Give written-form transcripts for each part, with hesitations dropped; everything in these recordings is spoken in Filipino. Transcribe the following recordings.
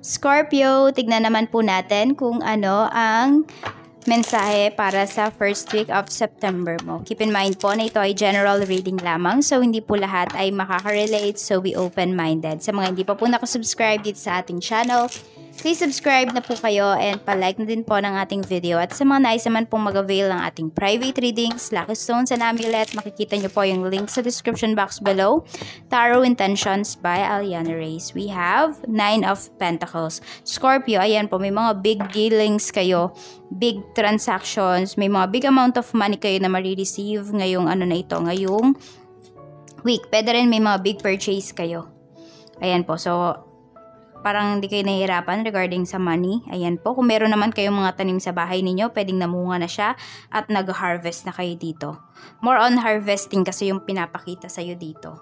Scorpio, tignan naman po natin kung ano ang mensahe para sa first week of September mo. Keep in mind po na ito ay general reading lamang, so hindi po lahat ay makaka-relate, so be open-minded. Sa mga hindi pa po nakasubscribe dito sa ating channel, please subscribe na po kayo and palike na din po ng ating video. At sa mga nais naman pong mag-avail ng ating private readings, Lucky Stones and Amulet, makikita nyo po yung link sa description box below. Tarot Intentions by Aliana Reyes. We have 9 of Pentacles. Scorpio, ayan po, may mga big dealings kayo, big transactions, may mga big amount of money kayo na marireceive ngayong ngayong week. Pwede rin may mga big purchase kayo. Ayan po, so parang hindi kayo nahihirapan regarding sa money. Ayan po, kung meron naman kayong mga tanim sa bahay ninyo, pwedeng namunga na siya at nag-harvest na kayo dito. More on harvesting kasi yung pinapakita sa'yo dito.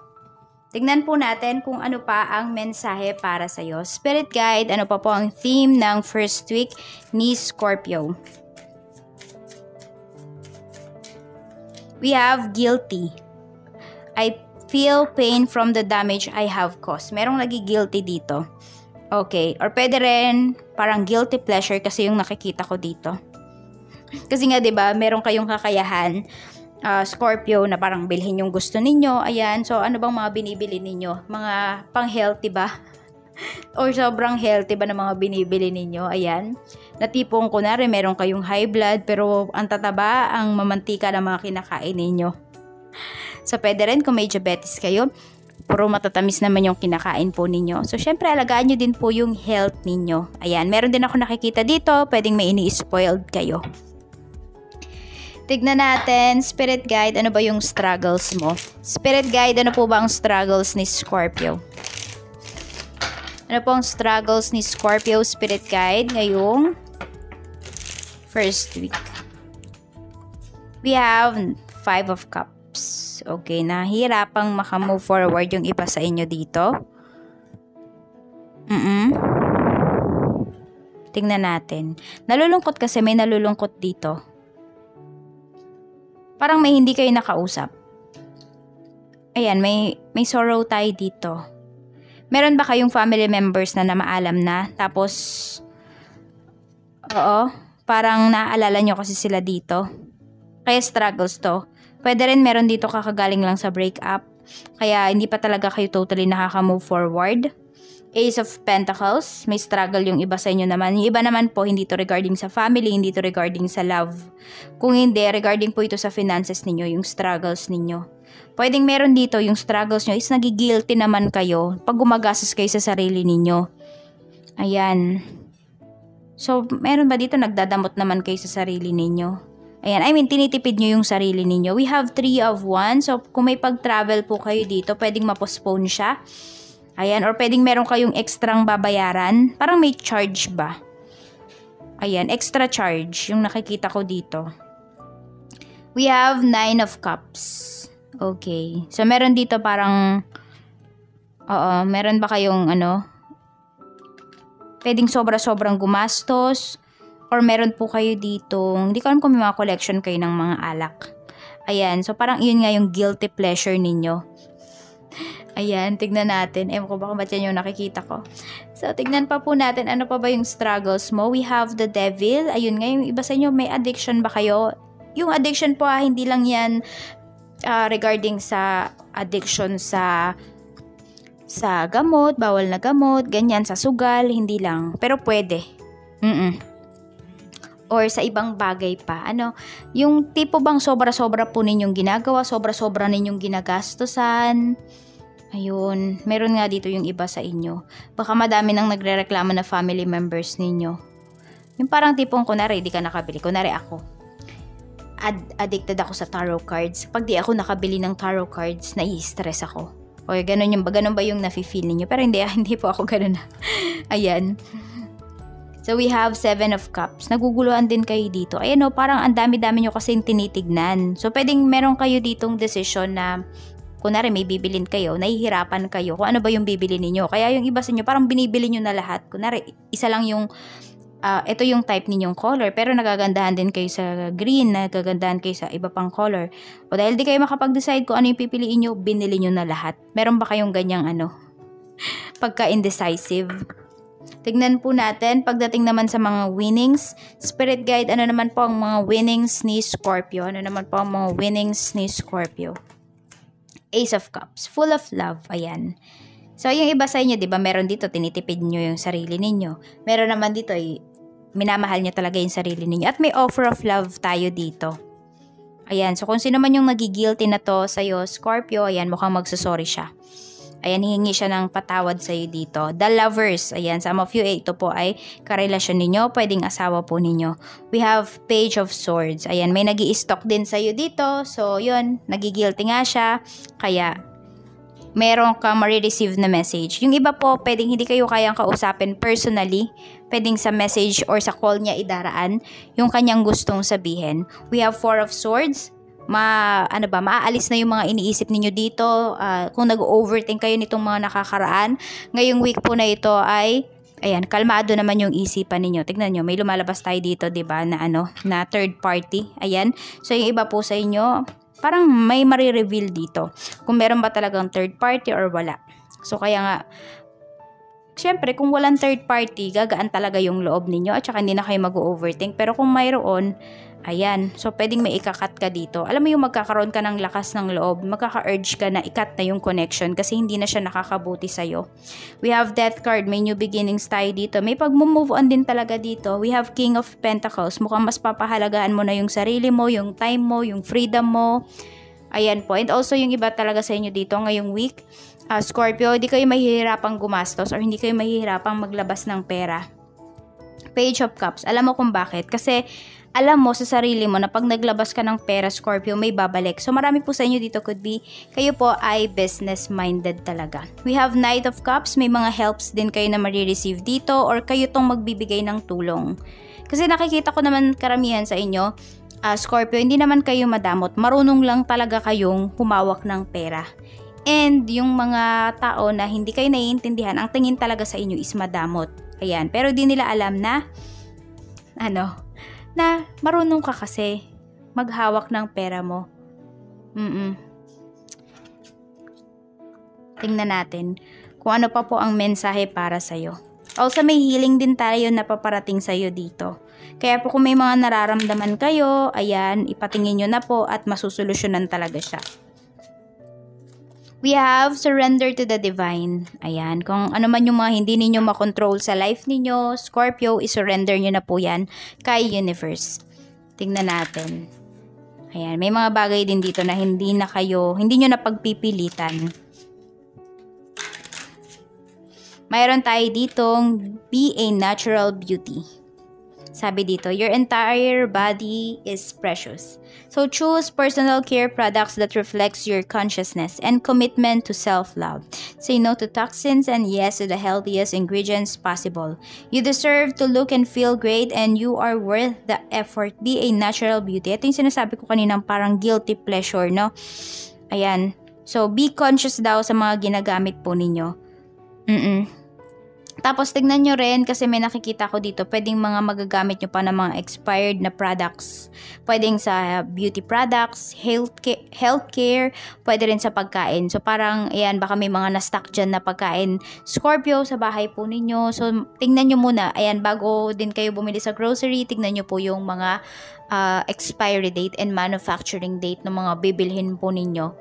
Tignan po natin kung ano pa ang mensahe para sa'yo. Spirit Guide, ano pa po ang theme ng first week ni Scorpio. We have guilty. I feel pain from the damage I have caused. Merong nagi-guilty dito. Okay. Or pwede rin parang guilty pleasure kasi yung nakikita ko dito. Kasi nga 'di ba, meron kayong kakayahan, Scorpio, na parang bilhin yung gusto ninyo. Ayan. So ano bang mga binibili ninyo? Mga pang-healthy ba? Or sobrang healthy ba ng mga binibili ninyo? Ayan. Na tipong kunwari meron kayong high blood pero ang tataba, ang mamantika ng mga kinakain ninyo. So pwede rin kung may diabetes kayo, puro matatamis naman yung kinakain po ninyo. So, syempre, alagaan nyo din po yung health ninyo. Ayan, meron din ako nakikita dito. Pwedeng may ini-spoiled kayo. Tignan natin, Spirit Guide, ano ba yung struggles mo? Spirit Guide, ano po ba ang struggles ni Scorpio? Ano po ang struggles ni Scorpio, Spirit Guide, ngayong first week? We have 5 of Cups. Okay, nahihirapang makamove forward yung iba sa inyo dito. Tingnan natin. Nalulungkot kasi, may nalulungkot dito. Parang may hindi kayo nakausap. Ayan, may sorrow tayo dito. Meron ba kayong family members na namaalam na? Tapos, parang naaalala nyo kasi sila dito. Kaya struggles to. Pwede rin meron dito kakagaling lang sa breakup. Kaya hindi pa talaga kayo totally nakaka-move forward. Ace of Pentacles. May struggle yung iba sa inyo naman. Yung iba naman po, hindi to regarding sa family, hindi to regarding sa love. Kung hindi, regarding po ito sa finances ninyo, yung struggles ninyo. Pwedeng meron dito yung struggles nyo is nagigilty naman kayo pag gumagastos kayo sa sarili ninyo. Ayan. So, meron ba dito nagdadamot naman kayo sa sarili ninyo? Ayan, I mean, tinitipid nyo yung sarili ninyo. We have 3 of Wands. So, kung may pag-travel po kayo dito, pwedeng ma-postpone siya. Ayan, or pwedeng meron kayong extrang babayaran. Parang may charge ba? Ayan, extra charge yung nakikita ko dito. We have 9 of Cups. Okay. So, meron dito parang, meron ba kayong pwedeng sobra-sobrang gumastos? Or meron po kayo dito, hindi ko alam kung may mga collection kayo ng mga alak. Ayan, so parang yun nga yung guilty pleasure ninyo. Ayan, tignan natin. Ewan ko ba kung ba't yan yung nakikita ko. So, tignan pa po natin, ano pa ba yung struggles mo? We have the devil. Ayun nga, yung iba sa inyo, may addiction ba kayo? Yung addiction po, hindi lang yan regarding sa addiction sa gamot, bawal na gamot, ganyan, sa sugal, hindi lang. Pero pwede. Or sa ibang bagay pa. Yung tipo bang sobra-sobra po ninyong ginagawa, sobra-sobra ninyong ginagastosan. Ayun, meron nga dito yung iba sa inyo. Baka madami nang nagrereklamo na family members ninyo. Yung parang tipong kunwari, di ka nakabili. Kunwari ako, addicted ako sa tarot cards. Pag di ako nakabili ng tarot cards, nai-stress ako. O ganun ba yung nafe-feel ninyo? Pero hindi po ako ganun. Ayan. So, we have 7 of Cups. Naguguluhan din kayo dito. Ayan parang ang dami-dami nyo kasing tinitignan. So, pwedeng meron kayo ditong decision na, kunwari may bibilin kayo, nahihirapan kayo kung ano ba yung bibili ninyo. Kaya yung iba sa inyo, parang binibili nyo na lahat. Kunwari, isa lang yung, ito yung type ninyong color, pero nagagandahan din kayo sa green, nagagandahan kayo sa iba pang color. O dahil di kayo makapag-decide kung ano yung pipiliin nyo, binili nyo na lahat. Meron ba kayong ganyang pagka-indecisive? Tignan po natin, pagdating naman sa mga winnings, Spirit Guide, ano naman po ang mga winnings ni Scorpio? Ano naman po ang mga winnings ni Scorpio? Ace of Cups, full of love, ayan. So, yung iba sa inyo, di ba, meron dito, tinitipid nyo yung sarili ninyo. Meron naman dito, minamahal nyo talaga yung sarili ninyo. At may offer of love tayo dito. Ayan, so kung sino man yung nagigilty na to sa'yo, Scorpio, ayan, mukhang magsusorry siya. Ayan, hihingi siya ng patawad sa'yo dito. The Lovers. Ayan, some of you, ito po ay karelasyon ninyo. Pwedeng asawa po ninyo. We have Page of Swords. Ayan, may nag-i-stalk din sa'yo dito. So, yun, nagigilty nga siya. Kaya, meron ka marireceive na message. Yung iba po, pwedeng hindi kayo kayang kausapin personally. Pwedeng sa message or sa call niya idaraan yung kanyang gustong sabihin. We have Four of Swords. Maaalis na yung mga iniisip ninyo dito. Kung nag-overthink kayo nitong mga nakakaraan, ngayong week po na ito ay, ayan, kalmado naman yung isipan ninyo. Tignan nyo, may lumalabas tayo dito, diba, na third party. Ayan. So, yung iba po sa inyo, parang may marireveal dito. Kung meron ba talagang third party or wala. So, kaya nga, syempre, kung walang third party, gagaan talaga yung loob ninyo at saka hindi na kayo mag-overthink. Pero kung mayroon, ayan, so pwedeng may ikakat ka dito. Alam mo yung magkakaroon ka ng lakas ng loob, magkaka-urge ka na ikat na yung connection kasi hindi na siya nakakabuti sa'yo. We have Death card, may new beginnings tayo dito. May pag-move on din talaga dito. We have King of Pentacles, mukhang mas papahalagaan mo na yung sarili mo, yung time mo, yung freedom mo. Ayan po. And also yung iba talaga sa inyo dito ngayong week, Scorpio, hindi kayo mahihirapang gumastos or hindi kayo mahihirapang maglabas ng pera. Page of Cups, alam mo kung bakit? Kasi alam mo sa sarili mo na pag naglabas ka ng pera, Scorpio, may babalik. So, marami po sa inyo dito could be, kayo po ay business-minded talaga. We have Knight of Cups. May mga helps din kayo na marireceive dito or kayo tong magbibigay ng tulong. Kasi nakikita ko naman karamihan sa inyo, Scorpio, hindi naman kayo madamot. Marunong lang talaga kayong humawak ng pera. And yung mga tao na hindi kayo naiintindihan, ang tingin talaga sa inyo is madamot. Ayan. Pero di nila alam na, na marunong ka kasi maghawak ng pera mo. Tingnan natin kung ano pa po ang mensahe para sa'yo. Also, may healing din tayo na paparating sa'yo dito. Kaya po kung may mga nararamdaman kayo, ayan, ipatingin nyo na po at masusolusyonan talaga siya. We have surrender to the divine. Ayan, kung ano man yung mga hindi ninyo makontrol sa life ninyo, Scorpio, isurrender nyo na po yan kay universe. Tingnan natin. Ayan, may mga bagay din dito na hindi nyo na pagpipilitan. Mayroon tayo ditong be a natural beauty. Sabi dito, your entire body is precious. So choose personal care products that reflects your consciousness and commitment to self-love. Say no to toxins and yes to the healthiest ingredients possible. You deserve to look and feel great and you are worth the effort. Be a natural beauty. Ito yung sinasabi ko kaninang parang guilty pleasure, no? Ayan. So be conscious daw sa mga ginagamit po ninyo. Tapos, tignan nyo rin, kasi may nakikita ko dito, pwedeng mga magagamit nyo pa ng mga expired na products. Pwedeng sa beauty products, healthcare, pwede rin sa pagkain. So, parang, ayan, baka may mga na-stock dyan na pagkain. Scorpio, sa bahay po ninyo. So, tignan nyo muna. Ayan, bago din kayo bumili sa grocery, tignan nyo po yung mga expiry date and manufacturing date ng mga bibilhin po ninyo.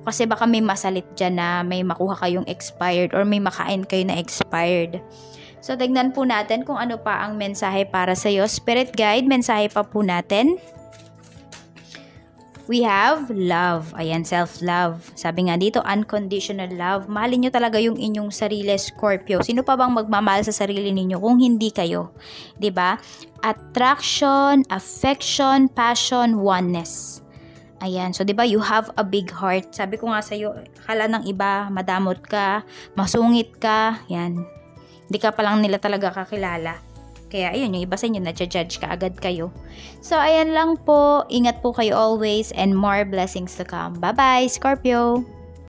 Kasi baka may masalit dyan na may makuha kayong expired or may makain kayo na expired. So, tignan po natin kung ano pa ang mensahe para sa'yo. Spirit Guide, mensahe pa po natin. We have love. Ayan, self-love. Sabi nga dito, unconditional love. Mahalin nyo talaga yung inyong sarili, Scorpio. Sino pa bang magmamahal sa sarili ninyo kung hindi kayo? 'Di ba? Attraction, affection, passion, oneness. Ayan, so 'di ba, you have a big heart. Sabi ko nga sa iyo, akala ng iba madamot ka, masungit ka, yan. Hindi ka pa lang nila talaga kakilala. Kaya ayun, yung iba sa inyo na-judge ka agad kayo. So ayan lang po, ingat po kayo always and more blessings to come. Bye-bye, Scorpio.